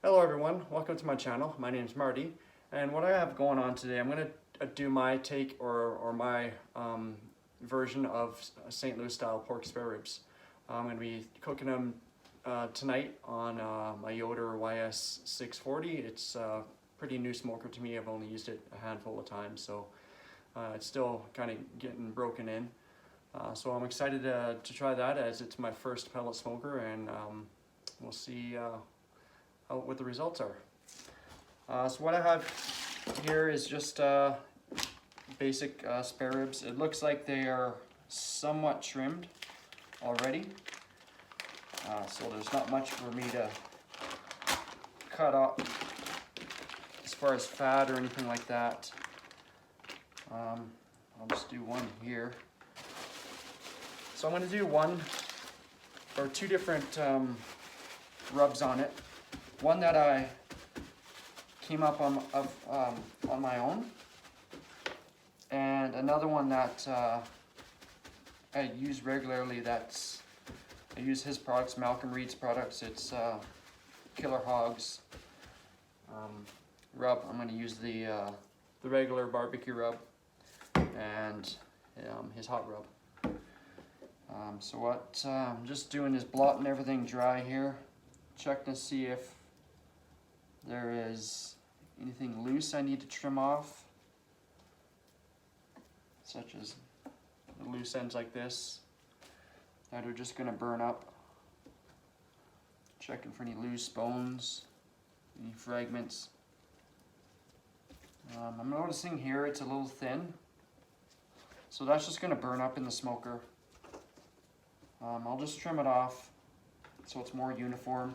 Hello everyone, welcome to my channel. My name is Marty, and what I have going on today, I'm going to do my take or my version of St. Louis style pork spare ribs. I'm going to be cooking them tonight on my Yoder YS640. It's a pretty new smoker to me. I've only used it a handful of times, so it's still kind of getting broken in. So I'm excited to try that, as it's my first pellet smoker, and we'll see what the results are. So what I have here is just basic spare ribs. It looks like they are somewhat trimmed already, so there's not much for me to cut off as far as fat or anything like that. I'll just do one here. So I'm going to do one or two different rubs on it. One that I came up on my own, and another one that I use regularly. I use his products, Malcolm Reed's products. It's Killer Hogs rub. I'm going to use the regular barbecue rub and his hot rub. So what I'm just doing is blotting everything dry here, checking to see if there is anything loose I need to trim off, such as the loose ends like this that are just going to burn up. Checking for any loose bones, any fragments. I'm noticing here it's a little thin, so that's just going to burn up in the smoker. I'll just trim it off so it's more uniform.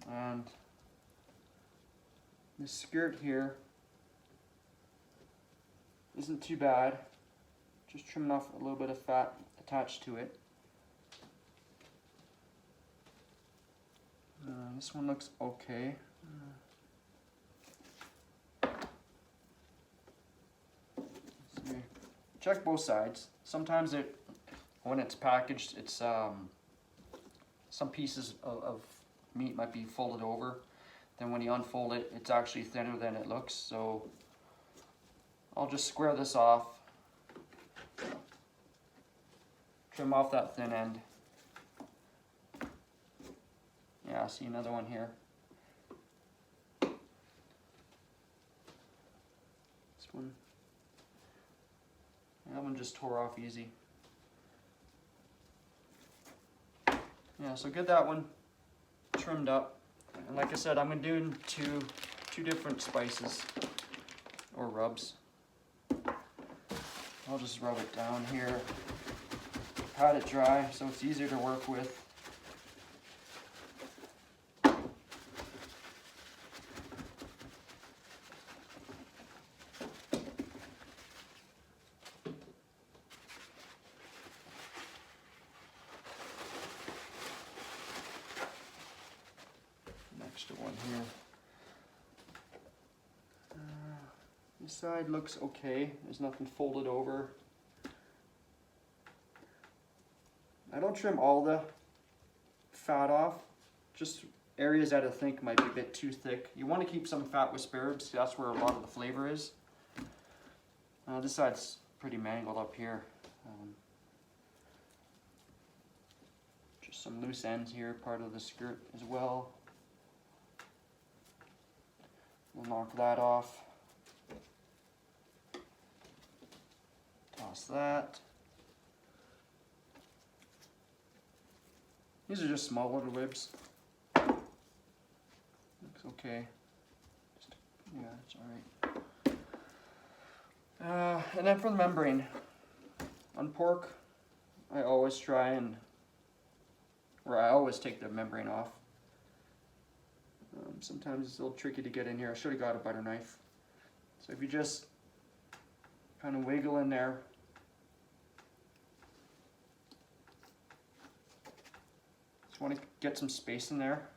And this skirt here isn't too bad. Just trimming off a little bit of fat attached to it. This one looks okay. Let's see. Check both sides. Sometimes when it's packaged, it's some pieces of meat might be folded over. Then when you unfold it, it's actually thinner than it looks. So I'll just square this off, trim off that thin end. Yeah, I see another one here. This one, that one just tore off easy. Yeah, so get that one trimmed up, and like I said, I'm doing two different spices or rubs. I'll just rub it down here, pat it dry so it's easier to work with. Extra one here. This side looks okay. There's nothing folded over. I don't trim all the fat off, just areas that I think might be a bit too thick. You want to keep some fat with spare ribs. That's where a lot of the flavor is. This side's pretty mangled up here. Just some loose ends here, part of the skirt as well. We'll knock that off. Toss that. These are just small little ribs. Looks okay. Yeah, it's alright. And then for the membrane. On pork, I always take the membrane off. Sometimes it's a little tricky to get in here. I should have got a butter knife. So if you just kind of wiggle in there, just want to get some space in there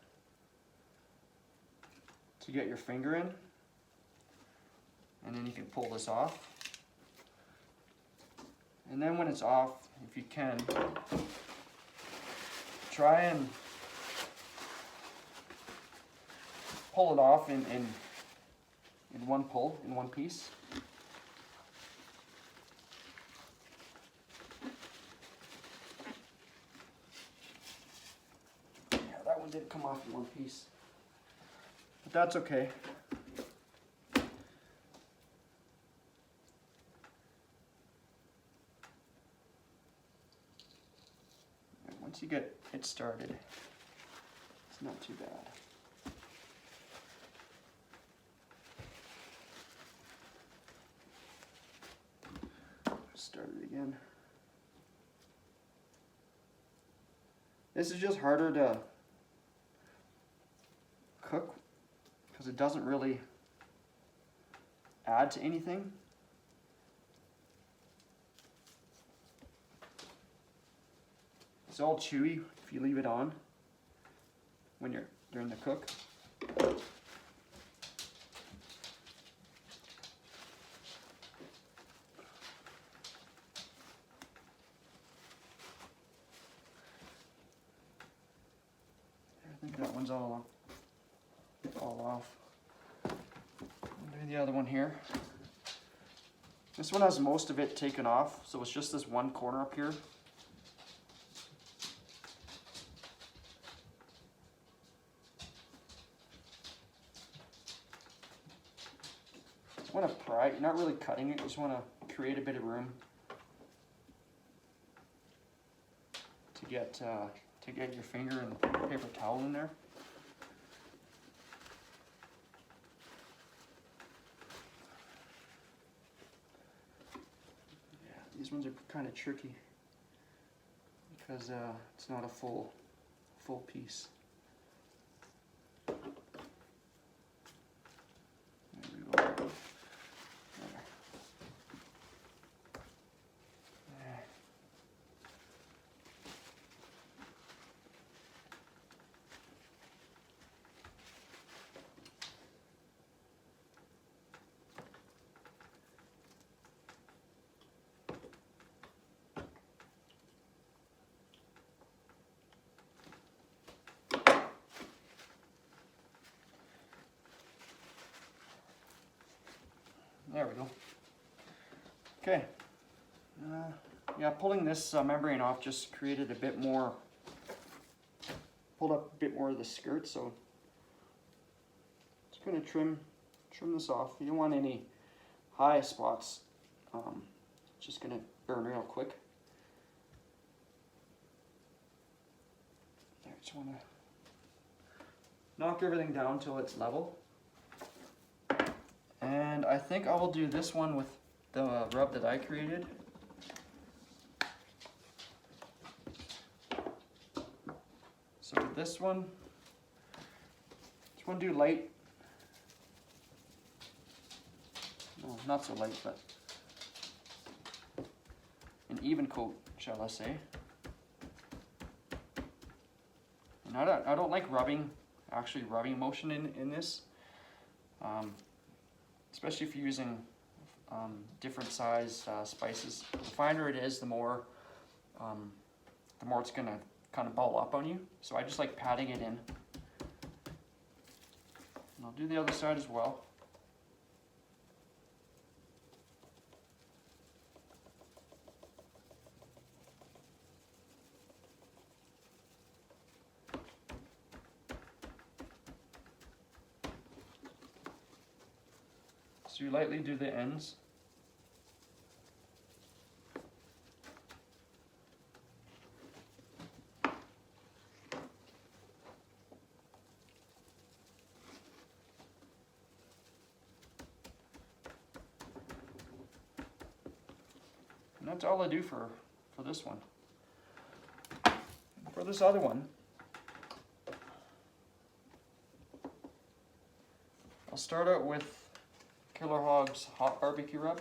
to get your finger in, and then you can pull this off. And then when it's off, if you can, try and pull it off in one pull, in one piece. Yeah, that one didn't come off in one piece, but that's okay. Once you get it started, it's not too bad. Start it again. This is just harder to cook because it doesn't really add to anything. It's all chewy if you leave it on when you're during the cook. I think that one's all off. I'll do the other one here. This one has most of it taken off, so it's just this one corner up here. You want to pry, you're not really cutting it, you just want to create a bit of room to get your finger and the paper towel in there. Yeah, these ones are kind of tricky because it's not a full piece. There we go. Okay. Yeah, pulling this membrane off just created a bit more, pulled up a bit more of the skirt, so just going to trim this off. You don't want any high spots. It's just going to burn real quick. There, just want to knock everything down until it's level. And I think I will do this one with the rub that I created. So with this one, do light. No, not so light, but an even coat, shall I say. And I don't like rubbing motion in this. Especially if you're using different size spices. The finer it is, the more it's gonna kind of ball up on you. So I just like patting it in. And I'll do the other side as well. So you lightly do the ends. And that's all I do for this one. For this other one, I'll start out with Killer Hogs hot barbecue rub.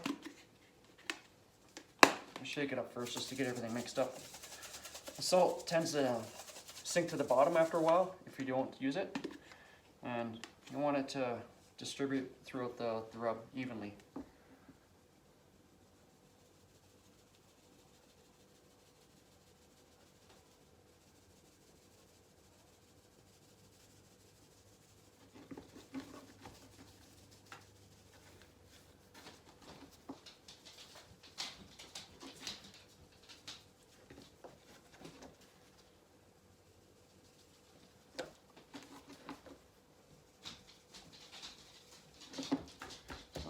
I'll shake it up first just to get everything mixed up. The salt tends to sink to the bottom after a while if you don't use it, and you want it to distribute throughout the rub evenly.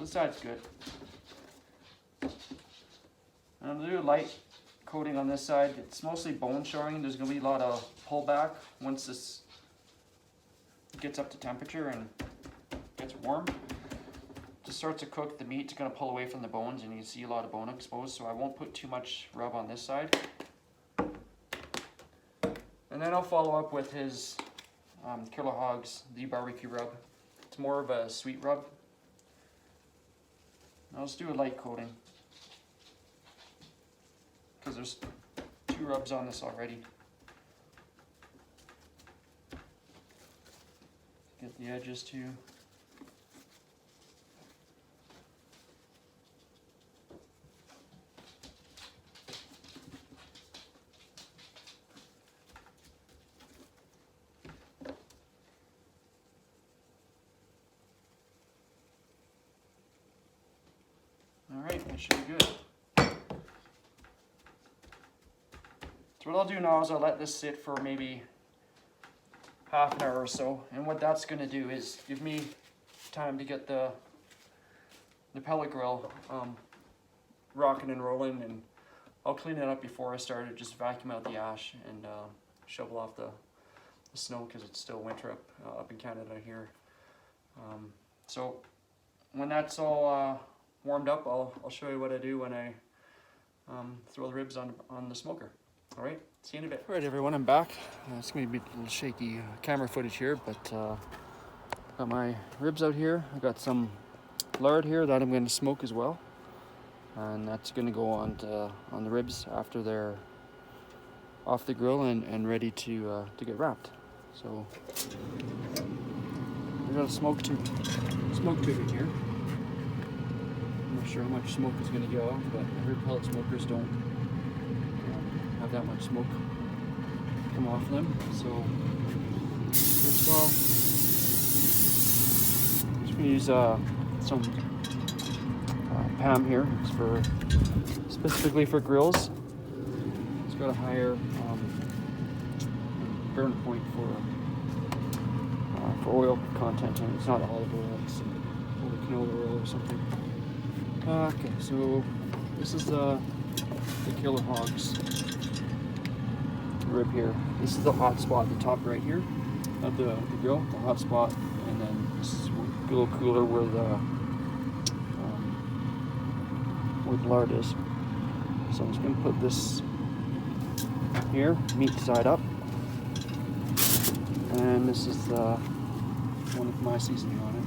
this side's good. And I'm gonna do a light coating on this side. It's mostly bone shoring. There's gonna be a lot of pullback once this gets up to temperature and gets warm. Just starts to cook, the meat's gonna pull away from the bones and you see a lot of bone exposed, so I won't put too much rub on this side. And then I'll follow up with his Killer Hogs The BBQ rub. It's more of a sweet rub. I'll just do a light coating, because there's 2 rubs on this already. Get the edges too. Alright, that should be good. So what I'll do now is I'll let this sit for maybe half an hour or so, and what that's going to do is give me time to get the pellet grill rocking and rolling, and I'll clean it up before I start it, just vacuum out the ash and shovel off the snow, because it's still winter up in Canada here. So when that's all warmed up, I'll show you what I do when I throw the ribs on the smoker. All right, see you in a bit. All right, everyone, I'm back. It's going to be a little shaky camera footage here, but got my ribs out here. I got some lard here that I'm going to smoke as well, and that's going to go on the ribs after they're off the grill and ready to get wrapped. So I got a smoke tube in here. I'm not sure how much smoke is going to go off, but I heard pellet smokers don't have that much smoke come off them. So first of all, I'm just going to use some PAM here. It's specifically for grills. It's got a higher burn point for oil content, and it's not olive oil, it's holy canola oil or something. Okay, so this is the Killer Hogs rib here. This is the hot spot, the top right here of the grill, the hot spot, and then this is a little cooler where the lard is. So I'm just going to put this here, meat side up, and this is the one with my seasoning on it.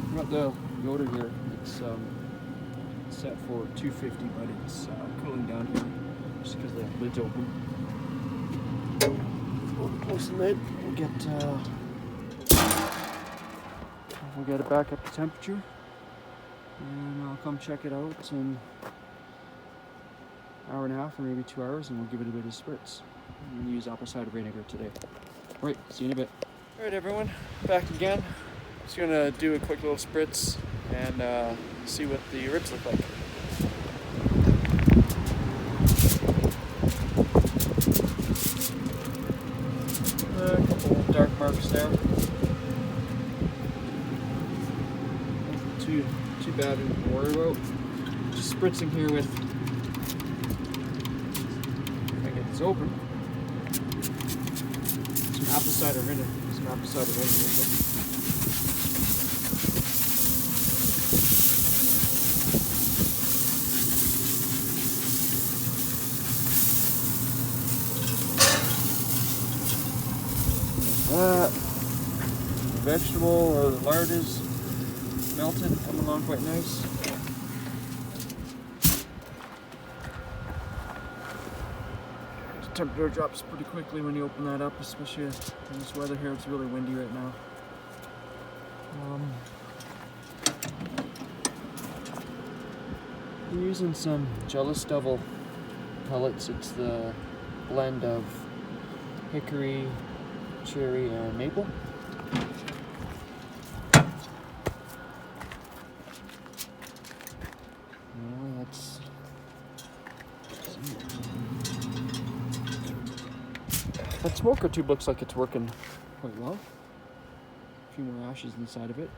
I've got the Yoder here. It's set for 250, but it's cooling down here just because the lid's open. We'll close the lid. We'll get it back up to temperature, and I'll come check it out in an hour and a half or maybe 2 hours, and we'll give it a bit of spritz. I'm going to use apple cider vinegar today. Alright, see you in a bit. Alright, everyone, back again. Just going to do a quick little spritz and see what the ribs look like. A couple dark marks there. Nothing too bad to worry about. Just spritzing here with, if I get this open, some apple cider vinegar. The vegetable or the lard is melted, coming along quite nice. The temperature drops pretty quickly when you open that up, especially in this weather here. It's really windy right now. I'm using some Jealous Devil pellets. It's the blend of hickory, cherry, and maple. That smoker tube looks like it's working quite well. A few more ashes inside of it.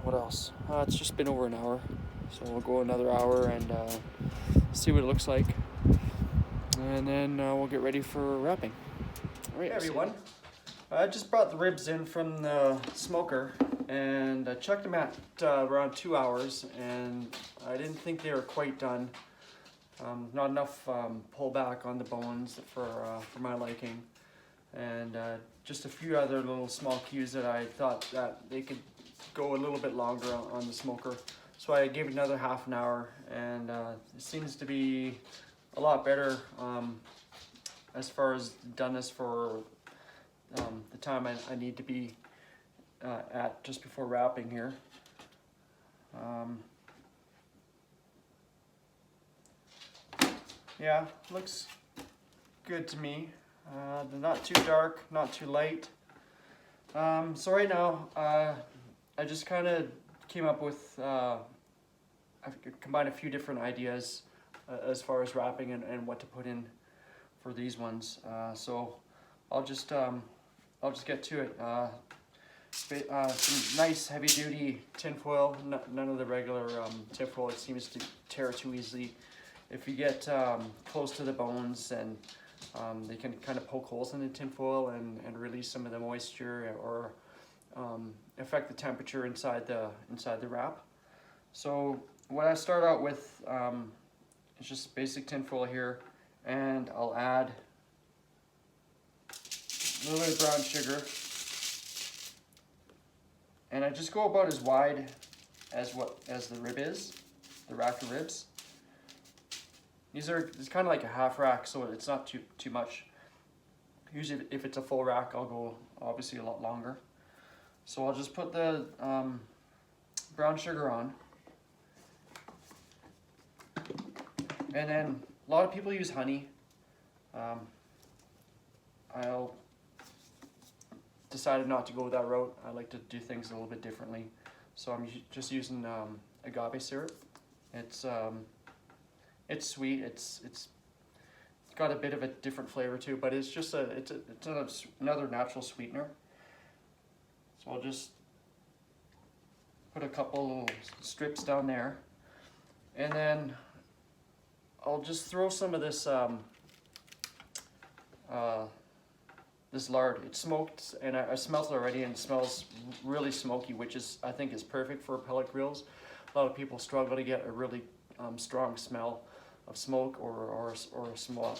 What else? It's just been over an hour, so we'll go another hour and see what it looks like, and then we'll get ready for wrapping. All right, hey everyone. I just brought the ribs in from the smoker, and I checked them at around 2 hours, and I didn't think they were quite done. Not enough pullback on the bones for my liking, and just a few other little small cues that I thought that they could go a little bit longer on the smoker. So I gave it another half an hour, and it seems to be a lot better as far as doneness for the time I need to be at just before wrapping here. Yeah, looks good to me. They're not too dark, not too light. So right now, I just kind of came up with, I've combined a few different ideas as far as wrapping and what to put in for these ones. So I'll just get to it. Some nice heavy duty tinfoil, none of the regular tinfoil. It seems to tear too easily. If you get close to the bones, and they can kind of poke holes in the tinfoil and release some of the moisture, or affect the temperature inside the wrap. So what I start out with is just basic tinfoil here, and I'll add a little bit of brown sugar, and I just go about as wide as the rib is, the rack of ribs. It's kind of like a half rack, so it's not too much. Usually if it's a full rack, I'll go obviously a lot longer. So I'll just put the brown sugar on. And then a lot of people use honey. I'll decided not to go that route. I like to do things a little bit differently. So I'm just using agave syrup. It's sweet. It's got a bit of a different flavor too, but it's just it's another natural sweetener. So I'll just put a couple little strips down there, and then I'll just throw some of this this lard. It's smoked, and I smelled it already, and it smells really smoky, which I think is perfect for pellet grills. A lot of people struggle to get a really strong smell of smoke or a small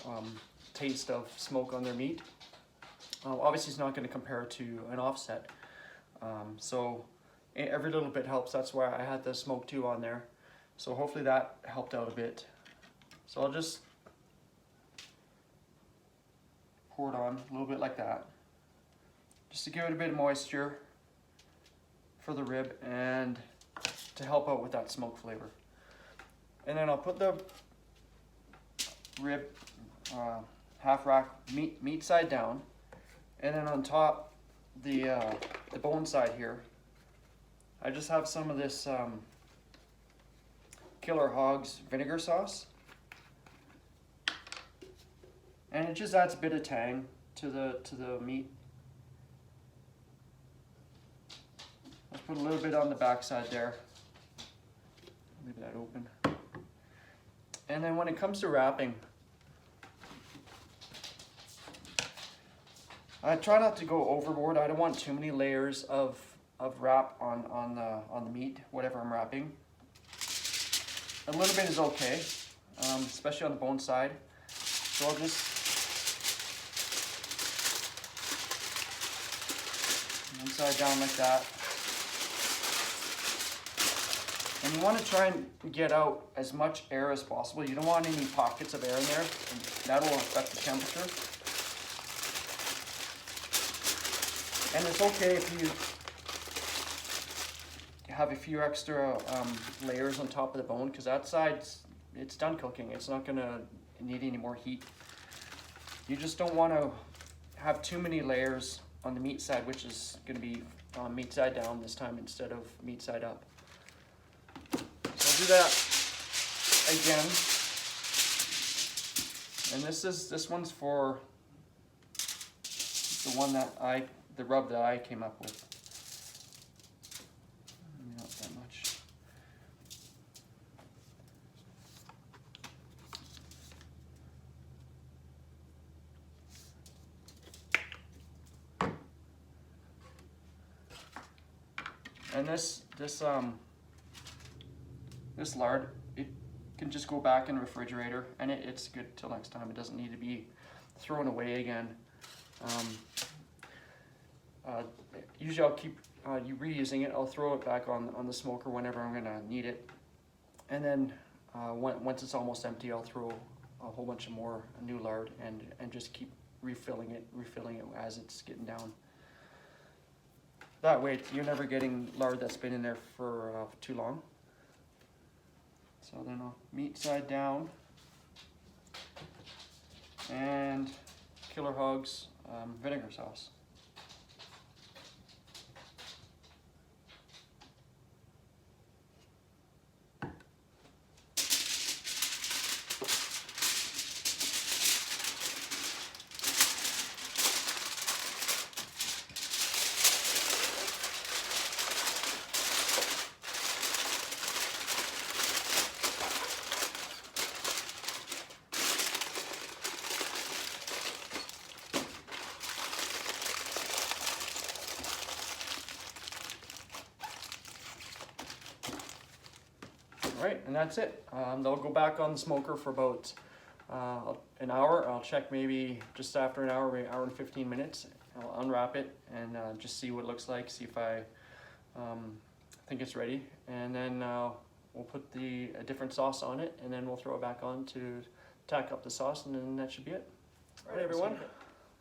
taste of smoke on their meat. Obviously it's not going to compare to an offset, so every little bit helps. That's why I had the smoke too on there, so hopefully that helped out a bit. So I'll just pour it on a little bit like that, just to give it a bit of moisture for the rib and to help out with that smoke flavor. And then I'll put the rib half rack meat side down, and then on top the bone side here, I just have some of this Killer Hogs vinegar sauce, and it just adds a bit of tang to the meat. Let's put a little bit on the back side there. Leave that open. And then when it comes to wrapping, I try not to go overboard. I don't want too many layers of wrap on the meat, whatever I'm wrapping. A little bit is okay, especially on the bone side. So I'll just one side down like that. And you want to try and get out as much air as possible. You don't want any pockets of air in there, and that will affect the temperature. And it's okay if you have a few extra layers on top of the bone, because that side, it's done cooking. It's not going to need any more heat. You just don't want to have too many layers on the meat side, which is going to be meat side down this time instead of meat side up. So I'll do that again. And this one's for the rub that I came up with. And this lard, it can just go back in the refrigerator, and it's good till next time. It doesn't need to be thrown away again. Usually I'll keep reusing it. I'll throw it back on the smoker whenever I'm gonna need it. And then once it's almost empty, I'll throw a whole bunch of more new lard and just keep refilling it as it's getting down. That way you're never getting lard that's been in there for too long. So then I'll meat side down, and Killer Hogs vinegar sauce. Alright, and that's it. They'll go back on the smoker for about an hour. I'll check maybe just after an hour, maybe an hour and 15 minutes. I'll unwrap it and just see what it looks like, see if I think it's ready. And then we'll put a different sauce on it, and then we'll throw it back on to tack up the sauce, and then that should be it. Alright everyone,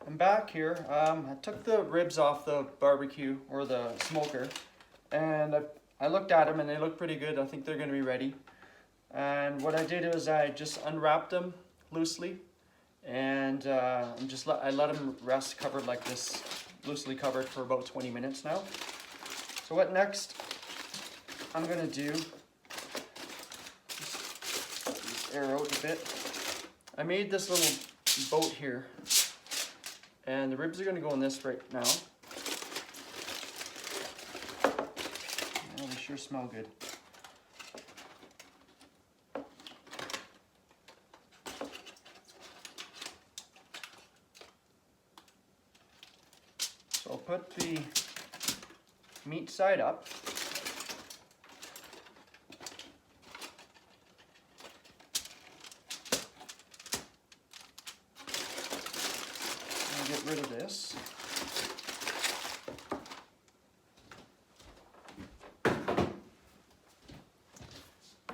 I'm back here. I took the ribs off the barbecue, or the smoker, and I looked at them and they look pretty good. I think they're going to be ready. And what I did was I just unwrapped them loosely, and I let them rest covered like this, loosely covered, for about 20 minutes now. So what next I'm going to do, just air out a bit. I made this little boat here, and the ribs are going to go in this right now. They sure smell good. So I'll put the meat side up. And get rid of this.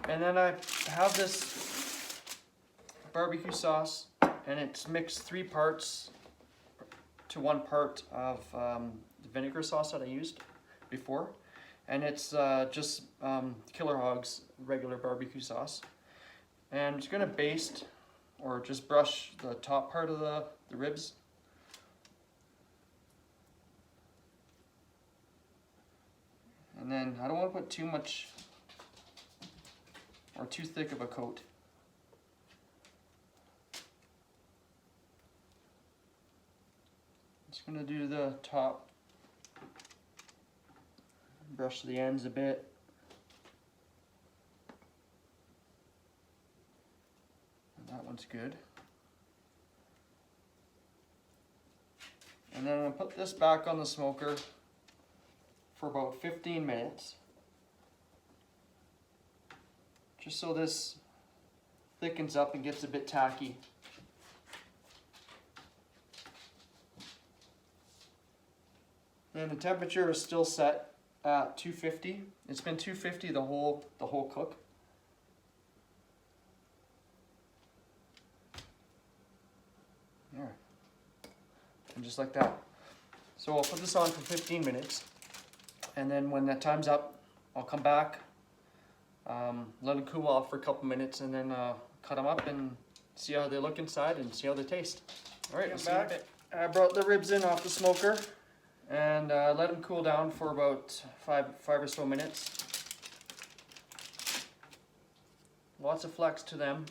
And then I have this barbecue sauce, and it's mixed 3 parts to 1 part of the vinegar sauce that I used before. And it's just Killer Hogs regular barbecue sauce. And I'm just gonna baste, or just brush the top part of the ribs. And then I don't want to put too much or too thick of a coat. Just gonna do the top, brush the ends a bit. And that one's good. And then I'm gonna put this back on the smoker for about 15 minutes. Just so this thickens up and gets a bit tacky. And the temperature is still set at 250. It's been 250 the whole cook. There. And just like that. So I'll put this on for 15 minutes. And then when that time's up, I'll come back. Let them cool off for a couple minutes, and then cut them up and see how they look inside and see how they taste. Alright, I'm back. I brought the ribs in off the smoker and let them cool down for about five or so minutes. Lots of flex to them,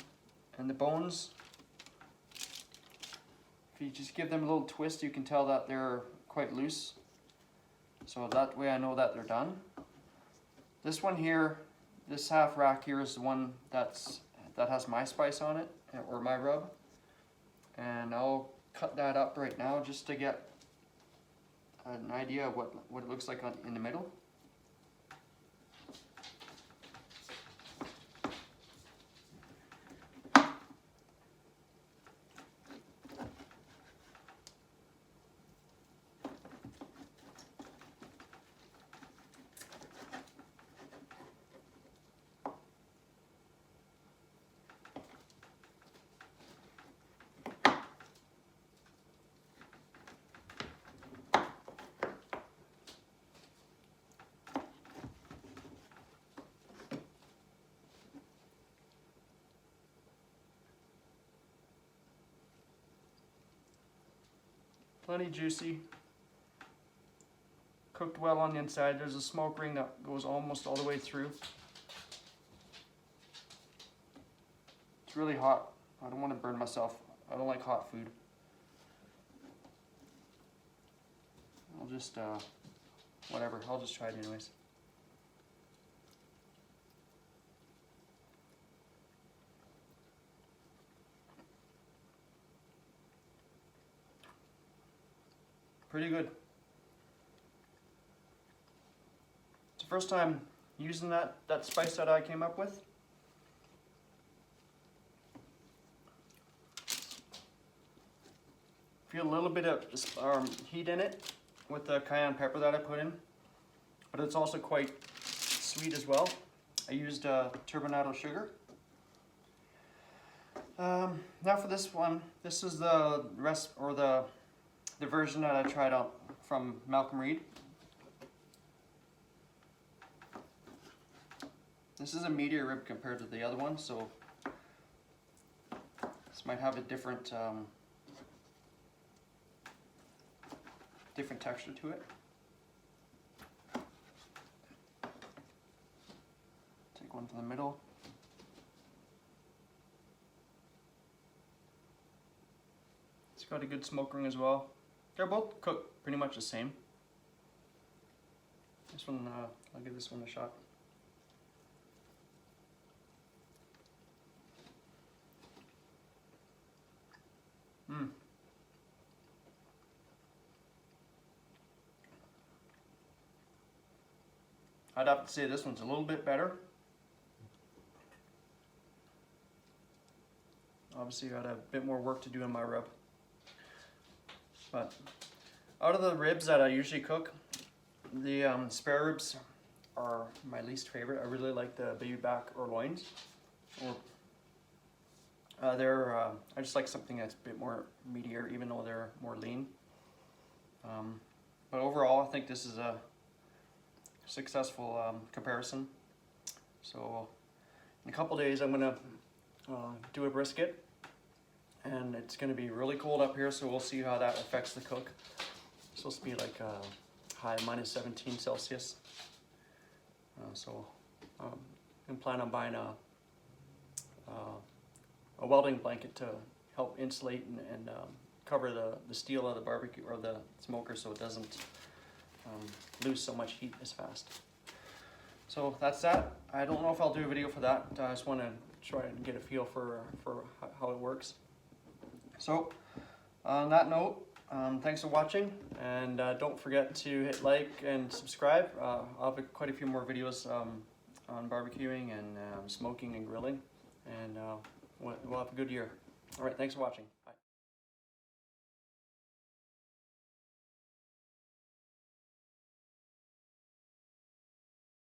and the bones, if you just give them a little twist, you can tell that they're quite loose. So that way I know that they're done. This one here, this half rack here, is the one that has my spice on it, or my rub. And I'll cut that up right now just to get an idea of what it looks like in the middle. plenty juicy. Cooked well on the inside. There's a smoke ring that goes almost all the way through. It's really hot. I don't want to burn myself. I don't like hot food. I'll just, whatever, I'll just try it anyways. Pretty good. It's the first time using that spice that I came up with. Feel a little bit of heat in it with the cayenne pepper that I put in, but it's also quite sweet as well. I used turbinado sugar. Now for this one, this is the the version that I tried out from Malcolm Reed. This is a meatier rib compared to the other one, so this might have a different texture to it. Take one from the middle. It's got a good smoke ring as well. They're both cooked pretty much the same. This one, I'll give this one a shot. I'd have to say this one's a little bit better. Obviously got a bit more work to do in my rub. But out of the ribs that I usually cook, the spare ribs are my least favorite. I really like the baby back or loins. I just like something that's a bit more meatier, even though they're more lean. But overall, I think this is a successful comparison. So in a couple days, I'm gonna do a brisket, and it's gonna be really cold up here, so we'll see how that affects the cook. It's supposed to be like high -17 Celsius. So I'm planning on buying a welding blanket to help insulate and cover the steel of the barbecue or the smoker, so it doesn't lose so much heat as fast. So that's that. I don't know if I'll do a video for that. I just want to try and get a feel for how it works. So on that note, thanks for watching, and don't forget to hit like and subscribe. I'll have quite a few more videos on barbecuing and smoking and grilling, and we'll have a good year. All right, thanks for watching.